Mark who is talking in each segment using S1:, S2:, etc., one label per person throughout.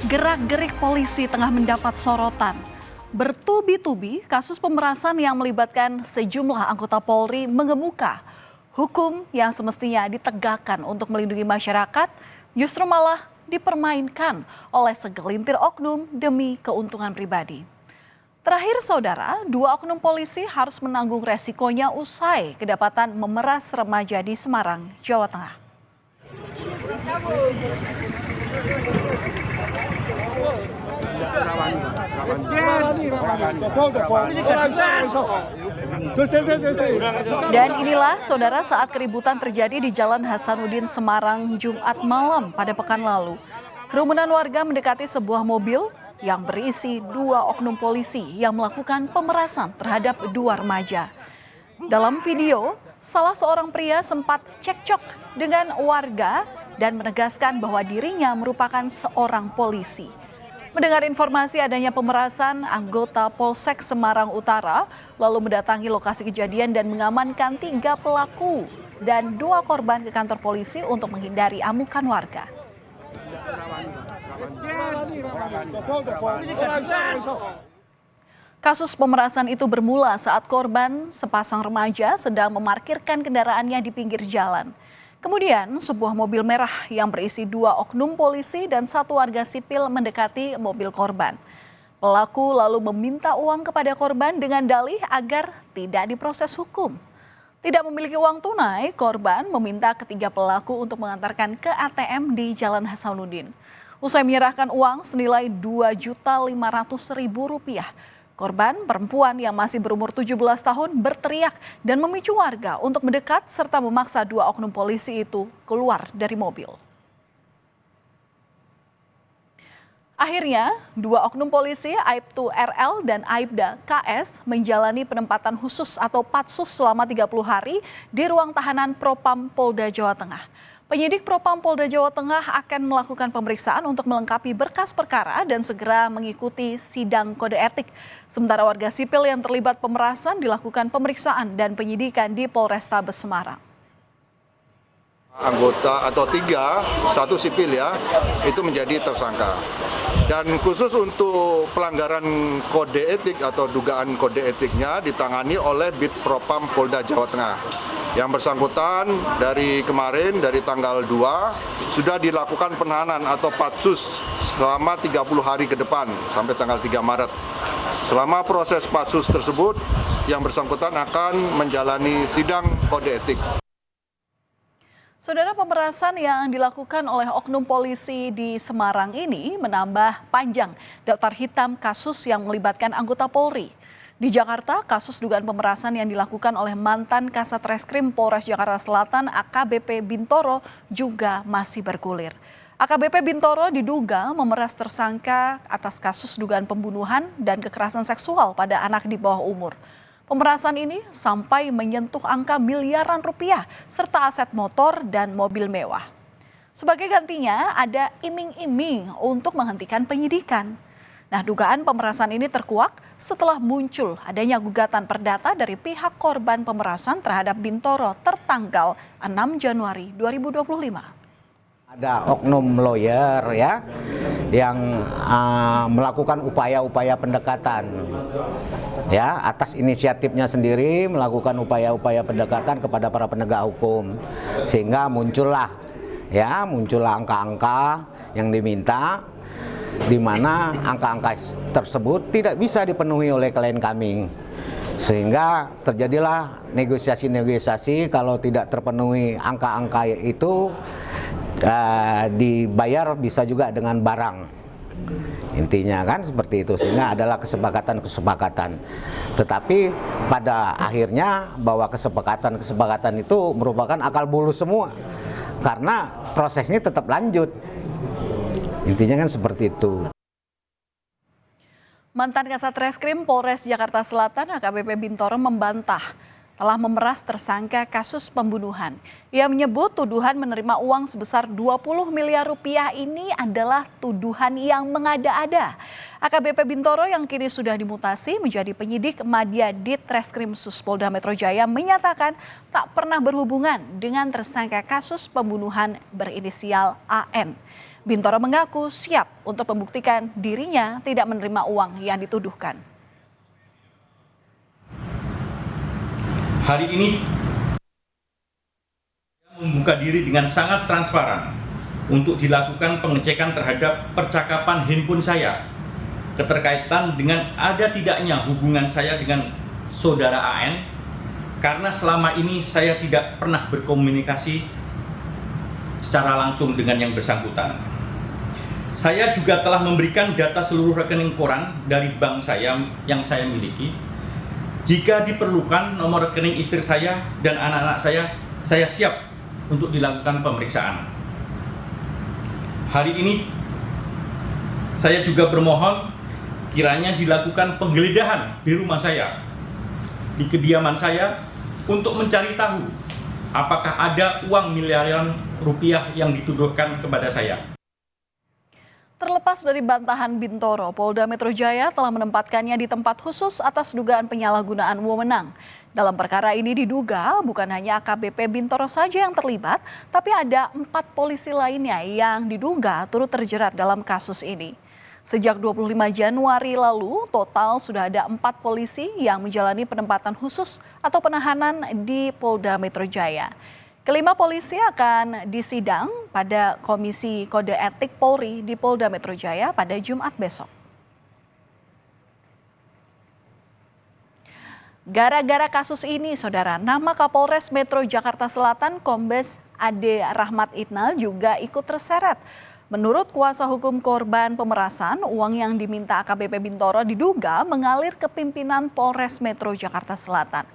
S1: Gerak-gerik polisi tengah mendapat sorotan. Bertubi-tubi kasus pemerasan yang melibatkan sejumlah anggota Polri mengemuka. Hukum yang semestinya ditegakkan untuk melindungi masyarakat justru malah dipermainkan oleh segelintir oknum demi keuntungan pribadi. Terakhir saudara, 2 oknum polisi harus menanggung resikonya usai kedapatan memeras remaja di Semarang, Jawa Tengah. Dan inilah saudara saat keributan terjadi di Jalan Hasanuddin Semarang Jumat malam pada pekan lalu. Kerumunan warga mendekati sebuah mobil yang berisi 2 oknum polisi yang melakukan pemerasan terhadap 2 remaja. Dalam video, salah seorang pria sempat cekcok dengan warga dan menegaskan bahwa dirinya merupakan seorang polisi. Mendengar informasi adanya pemerasan, anggota Polsek Semarang Utara lalu mendatangi lokasi kejadian dan mengamankan 3 pelaku dan 2 korban ke kantor polisi untuk menghindari amukan warga. Kasus pemerasan itu bermula saat korban sepasang remaja sedang memarkirkan kendaraannya di pinggir jalan. Kemudian sebuah mobil merah yang berisi 2 oknum polisi dan 1 warga sipil mendekati mobil korban. Pelaku lalu meminta uang kepada korban dengan dalih agar tidak diproses hukum. Tidak memiliki uang tunai, korban meminta ketiga pelaku untuk mengantarkan ke ATM di Jalan Hasanuddin. Usai menyerahkan uang senilai Rp2.500.000, korban perempuan yang masih berumur 17 tahun berteriak dan memicu warga untuk mendekat serta memaksa 2 oknum polisi itu keluar dari mobil. Akhirnya, 2 oknum polisi Aibtu RL dan Aibda KS menjalani penempatan khusus atau patsus selama 30 hari di ruang tahanan Propam Polda Jawa Tengah. Penyidik Propam Polda Jawa Tengah akan melakukan pemeriksaan untuk melengkapi berkas perkara dan segera mengikuti sidang kode etik. Sementara warga sipil yang terlibat pemerasan dilakukan pemeriksaan dan penyidikan di Polrestabes Semarang.
S2: Anggota atau 3, 1 sipil ya, itu menjadi tersangka. Dan khusus untuk pelanggaran kode etik atau dugaan kode etiknya ditangani oleh Bid Propam Polda Jawa Tengah. Yang bersangkutan dari kemarin, dari tanggal 2, sudah dilakukan penahanan atau patsus selama 30 hari ke depan sampai tanggal 3 Maret. Selama proses patsus tersebut, yang bersangkutan akan menjalani sidang kode etik.
S1: Saudara, pemerasan yang dilakukan oleh oknum polisi di Semarang ini menambah panjang daftar hitam kasus yang melibatkan anggota Polri. Di Jakarta, kasus dugaan pemerasan yang dilakukan oleh mantan Kasat Reskrim Polres Jakarta Selatan AKBP Bintoro juga masih bergulir. AKBP Bintoro diduga memeras tersangka atas kasus dugaan pembunuhan dan kekerasan seksual pada anak di bawah umur. Pemerasan ini sampai menyentuh angka miliaran rupiah serta aset motor dan mobil mewah. Sebagai gantinya ada iming-iming untuk menghentikan penyidikan. Nah, dugaan pemerasan ini terkuak setelah muncul adanya gugatan perdata dari pihak korban pemerasan terhadap Bintoro tertanggal 6 Januari 2025.
S3: Ada oknum lawyer ya yang melakukan upaya-upaya pendekatan ya atas inisiatifnya sendiri, melakukan upaya-upaya pendekatan kepada para penegak hukum sehingga muncullah angka-angka yang diminta, di mana angka-angka tersebut tidak bisa dipenuhi oleh klien kami, sehingga terjadilah negosiasi-negosiasi. Kalau tidak terpenuhi angka-angka itu dibayar bisa juga dengan barang, intinya kan seperti itu, sehingga adalah kesepakatan. Tetapi pada akhirnya bahwa kesepakatan itu merupakan akal bulus semua, karena prosesnya tetap lanjut. Intinya kan seperti itu.
S1: Mantan Kasat Reskrim Polres Jakarta Selatan AKBP Bintoro membantah telah memeras tersangka kasus pembunuhan. Ia menyebut tuduhan menerima uang sebesar 20 miliar rupiah ini adalah tuduhan yang mengada-ada. AKBP Bintoro yang kini sudah dimutasi menjadi penyidik Madya Ditreskrim Polda Metro Jaya menyatakan tak pernah berhubungan dengan tersangka kasus pembunuhan berinisial AN. Bintoro mengaku siap untuk membuktikan dirinya tidak menerima uang yang dituduhkan.
S4: Hari ini membuka diri dengan sangat transparan untuk dilakukan pengecekan terhadap percakapan handphone saya, keterkaitan dengan ada tidaknya hubungan saya dengan saudara AN, karena selama ini saya tidak pernah berkomunikasi secara langsung dengan yang bersangkutan. Saya juga telah memberikan data seluruh rekening koran dari bank saya yang saya miliki. Jika diperlukan nomor rekening istri saya dan anak-anak saya siap untuk dilakukan pemeriksaan. Hari ini saya juga bermohon kiranya dilakukan penggeledahan di rumah saya, di kediaman saya, untuk mencari tahu apakah ada uang miliaran rupiah yang dituduhkan kepada saya.
S1: Terlepas dari bantahan Bintoro, Polda Metro Jaya telah menempatkannya di tempat khusus atas dugaan penyalahgunaan wewenang. Dalam perkara ini diduga bukan hanya AKBP Bintoro saja yang terlibat, tapi ada 4 polisi lainnya yang diduga turut terjerat dalam kasus ini. Sejak 25 Januari lalu, total sudah ada 4 polisi yang menjalani penempatan khusus atau penahanan di Polda Metro Jaya. Kelima polisi akan disidang pada Komisi Kode Etik Polri di Polda Metro Jaya pada Jumat besok. Gara-gara kasus ini, saudara, nama Kapolres Metro Jakarta Selatan Kombes Ade Rahmat Itnal juga ikut terseret. Menurut kuasa hukum korban pemerasan, uang yang diminta AKBP Bintoro diduga mengalir ke pimpinan Polres Metro Jakarta Selatan.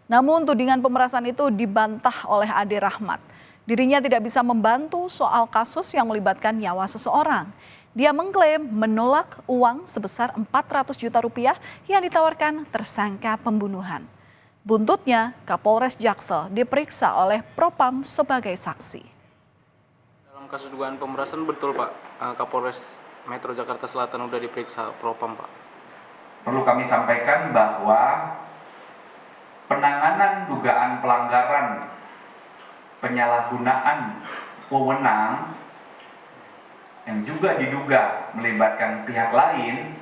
S1: Namun tudingan pemerasan itu dibantah oleh Ade Rahmat. Dirinya tidak bisa membantu soal kasus yang melibatkan nyawa seseorang. Dia mengklaim menolak uang sebesar 400 juta rupiah yang ditawarkan tersangka pembunuhan. Buntutnya, Kapolres Jaksel diperiksa oleh Propam sebagai saksi.
S5: Dalam kasus dugaan pemerasan betul Pak, Kapolres Metro Jakarta Selatan sudah diperiksa Propam Pak.
S6: Perlu kami sampaikan bahwa penanganan dugaan pelanggaran penyalahgunaan wewenang yang juga diduga melibatkan pihak lain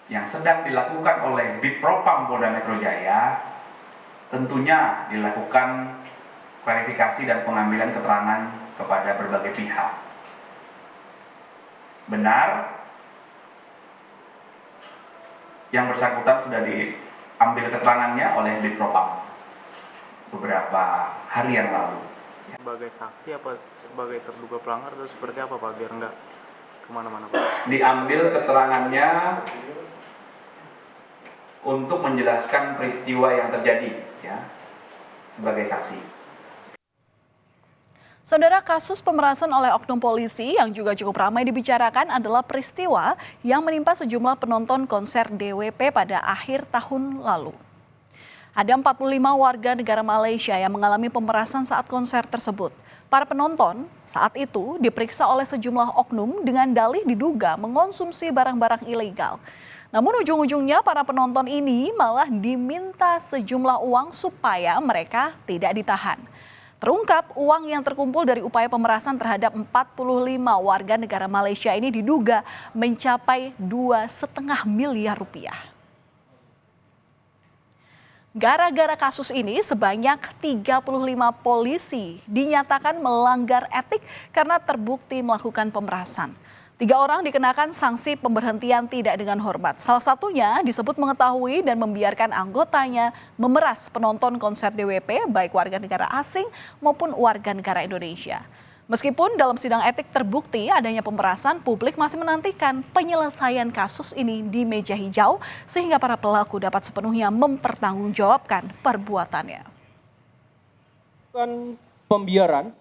S6: yang sedang dilakukan oleh Bitpropam Polda Metro Jaya tentunya dilakukan klarifikasi dan pengambilan keterangan kepada berbagai pihak. Benar, yang bersangkutan sudah diambil keterangannya oleh Bitpropam beberapa hari yang lalu.
S5: Sebagai saksi apa sebagai terduga pelanggar atau seperti apa Pak, biar nggak kemana-mana Pak?
S6: Diambil keterangannya untuk menjelaskan peristiwa yang terjadi, ya, sebagai saksi.
S1: Saudara, kasus pemerasan oleh oknum polisi yang juga cukup ramai dibicarakan adalah peristiwa yang menimpa sejumlah penonton konser DWP pada akhir tahun lalu. Ada 45 warga negara Malaysia yang mengalami pemerasan saat konser tersebut. Para penonton saat itu diperiksa oleh sejumlah oknum dengan dalih diduga mengonsumsi barang-barang ilegal. Namun ujung-ujungnya para penonton ini malah diminta sejumlah uang supaya mereka tidak ditahan. Terungkap uang yang terkumpul dari upaya pemerasan terhadap 45 warga negara Malaysia ini diduga mencapai 2,5 miliar rupiah. Gara-gara kasus ini sebanyak 35 polisi dinyatakan melanggar etik karena terbukti melakukan pemerasan. 3 orang dikenakan sanksi pemberhentian tidak dengan hormat. Salah satunya disebut mengetahui dan membiarkan anggotanya memeras penonton konser DWP baik warga negara asing maupun warga negara Indonesia. Meskipun dalam sidang etik terbukti adanya pemerasan, publik masih menantikan penyelesaian kasus ini di meja hijau sehingga para pelaku dapat sepenuhnya mempertanggungjawabkan perbuatannya.
S7: Pembiaran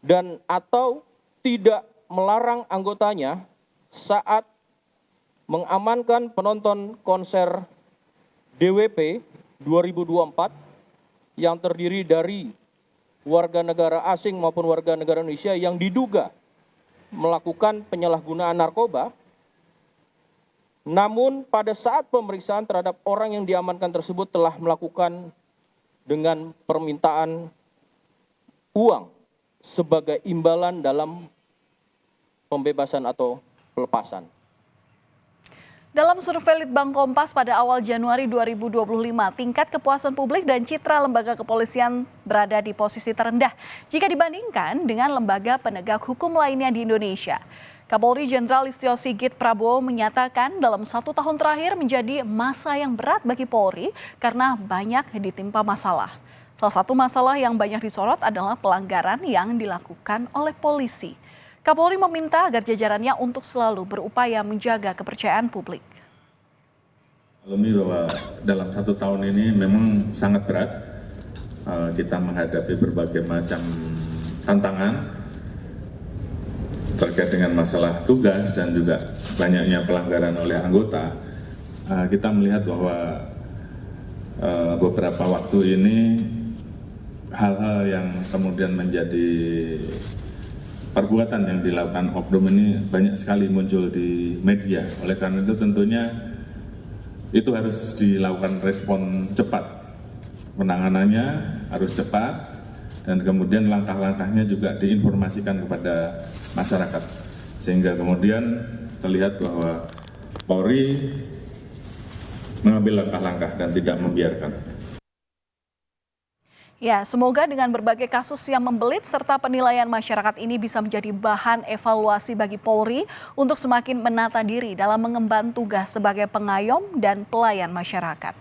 S7: dan atau tidak melarang anggotanya saat mengamankan penonton konser DWP 2024 yang terdiri dari warga negara asing maupun warga negara Indonesia yang diduga melakukan penyalahgunaan narkoba. Namun pada saat pemeriksaan terhadap orang yang diamankan tersebut telah melakukan dengan permintaan uang sebagai imbalan dalam pembebasan atau pelepasan.
S1: Dalam survei Litbang Kompas pada awal Januari 2025, tingkat kepuasan publik dan citra lembaga kepolisian berada di posisi terendah jika dibandingkan dengan lembaga penegak hukum lainnya di Indonesia. Kapolri Jenderal Listio Sigit Prabowo menyatakan dalam 1 tahun terakhir menjadi masa yang berat bagi Polri karena banyak ditimpa masalah. Salah satu masalah yang banyak disorot adalah pelanggaran yang dilakukan oleh polisi. Kapolri meminta agar jajarannya untuk selalu berupaya menjaga kepercayaan publik.
S8: Bahwa dalam 1 tahun ini memang sangat berat. Kita menghadapi berbagai macam tantangan terkait dengan masalah tugas dan juga banyaknya pelanggaran oleh anggota. Kita melihat bahwa beberapa waktu ini hal-hal yang kemudian menjadi perbuatan yang dilakukan oknum ini banyak sekali muncul di media. Oleh karena itu tentunya itu harus dilakukan respon cepat. Penanganannya harus cepat dan kemudian langkah-langkahnya juga diinformasikan kepada masyarakat. Sehingga kemudian terlihat bahwa Polri mengambil langkah-langkah dan tidak membiarkan.
S1: Ya, semoga dengan berbagai kasus yang membelit serta penilaian masyarakat ini bisa menjadi bahan evaluasi bagi Polri untuk semakin menata diri dalam mengemban tugas sebagai pengayom dan pelayan masyarakat.